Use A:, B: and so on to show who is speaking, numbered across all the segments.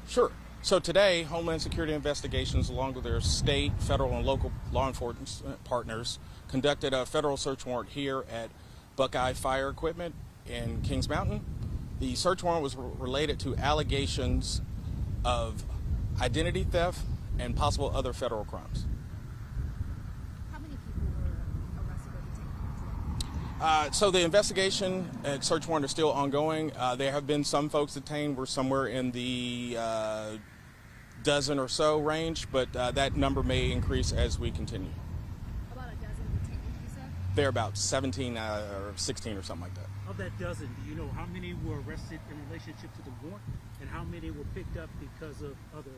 A: Sure. So today, Homeland Security Investigations, along with their state, federal, and local law enforcement partners, conducted a federal search warrant here at Buckeye Fire Equipment in Kings Mountain. The search warrant was related to allegations of identity theft and possible other federal crimes.
B: How many people were arrested or detained today?
A: So the investigation and search warrant are still ongoing. There have been some folks detained. We're somewhere in the dozen or so range, but that number may increase as we continue.
B: About a dozen detained, you said?
A: They're about 17 or 16 or something like that.
C: Of that dozen, do you know how many were arrested in relationship to the warrant and how many were picked up because of other?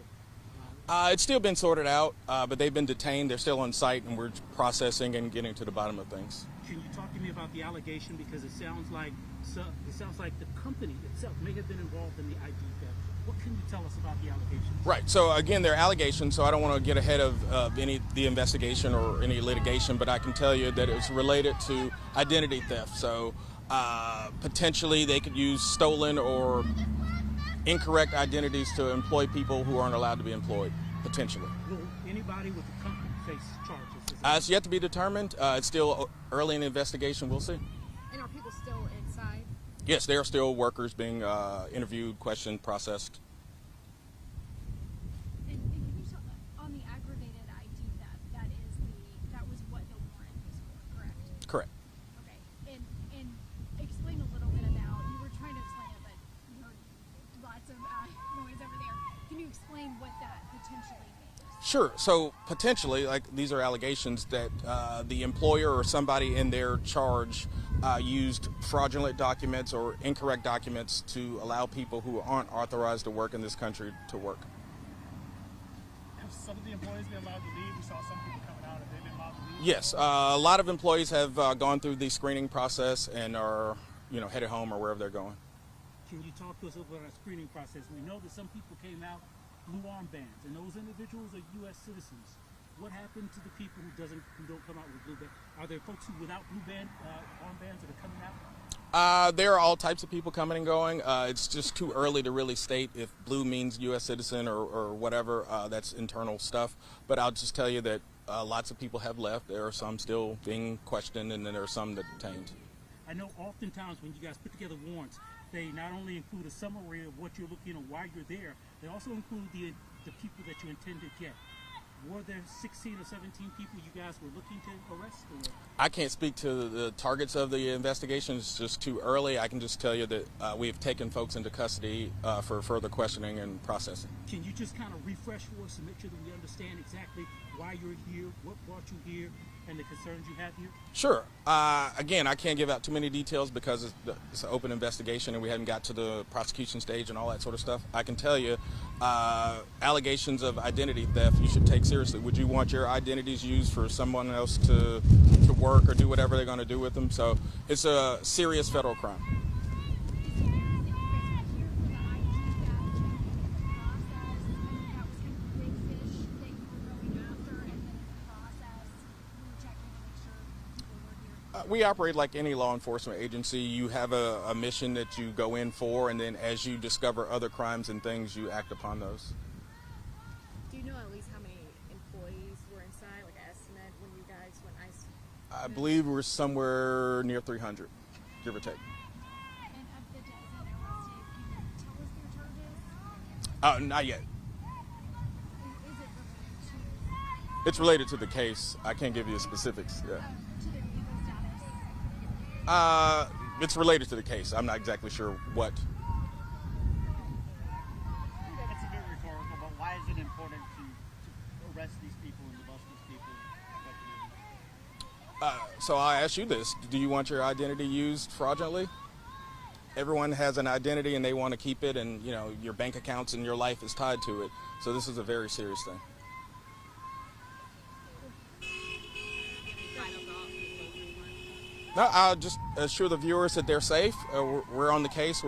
A: It's still been sorted out, but they've been detained. They're still on site, and we're processing and getting to the bottom of things.
C: Can you talk to me about the allegation, because it sounds like the company itself may have been involved in the ID theft. What can you tell us about the allegations?
A: Right. So again, they're allegations, so I don't want to get ahead of the investigation or any litigation, but I can tell you that it's related to identity theft. So potentially they could use stolen or incorrect identities to employ people who aren't allowed to be employed, potentially.
C: Will anybody with the company face charges?
A: It's yet to be determined. It's still early in the investigation. We'll see.
B: And are people still inside?
A: Yes, there are still workers being interviewed, questioned, processed.
B: And can you tell on the aggravated ID theft, that was what the warrant was for, correct?
A: Correct.
B: Okay. And explain a little bit about, you were trying to explain it, but you heard lots of noise over there. Can you explain what that potentially means?
A: Sure. So potentially, like, these are allegations that the employer or somebody in their charge used fraudulent documents or incorrect documents to allow people who aren't authorized to work in this country to work.
D: Have some of the employees been allowed to leave? We saw some people coming out. Have they been allowed to leave?
A: Yes, a lot of employees have gone through the screening process and are, headed home or wherever they're going.
C: Can you talk to us about our screening process? We know that some people came out blue armbands, and those individuals are U.S. citizens. What happened to the people who don't come out with blue band? Are there folks who without blue band armbands that are coming out?
A: There are all types of people coming and going. It's just too early to really state if blue means U.S. citizen or whatever. That's internal stuff. But I'll just tell you that lots of people have left. There are some still being questioned, and then there are some that are detained.
C: I know oftentimes when you guys put together warrants, they not only include a summary of what you're looking or why you're there, they also include the people that you intend to get. Were there 16 or 17 people you guys were looking to arrest? Or?
A: I can't speak to the targets of the investigation. It's just too early. I can just tell you that we've taken folks into custody for further questioning and processing.
C: Can you just kind of refresh for us and make sure that we understand exactly why you're here, what brought you here, and the concerns you have here?
A: Sure. Again, I can't give out too many details because it's an open investigation and we haven't got to the prosecution stage and all that sort of stuff. I can tell you allegations of identity theft you should take seriously. Would you want your identities used for someone else to work or do whatever they're going to do with them? So it's a serious federal crime. We operate like any law enforcement agency. You have a mission that you go in for, and then as you discover other crimes and things, you act upon those.
B: Do you know at least how many employees were inside, like an estimate when you guys went ice?
A: I believe we're somewhere near 300, give or take.
B: And of the dozen arrested, can you tell us their charges?
A: Not yet.
B: Is it related to?
A: It's related to the case. I can't give you the specifics. Yeah.
B: To their legal status?
A: It's related to the case. I'm not exactly sure what.
D: That's a bit rhetorical, but why is it important to arrest these people and to bust these people?
A: So I ask you this: do you want your identity used fraudulently? Everyone has an identity and they want to keep it, and your bank accounts and your life is tied to it. So this is a very serious thing. No, I'll just assure the viewers that they're safe. We're on the case.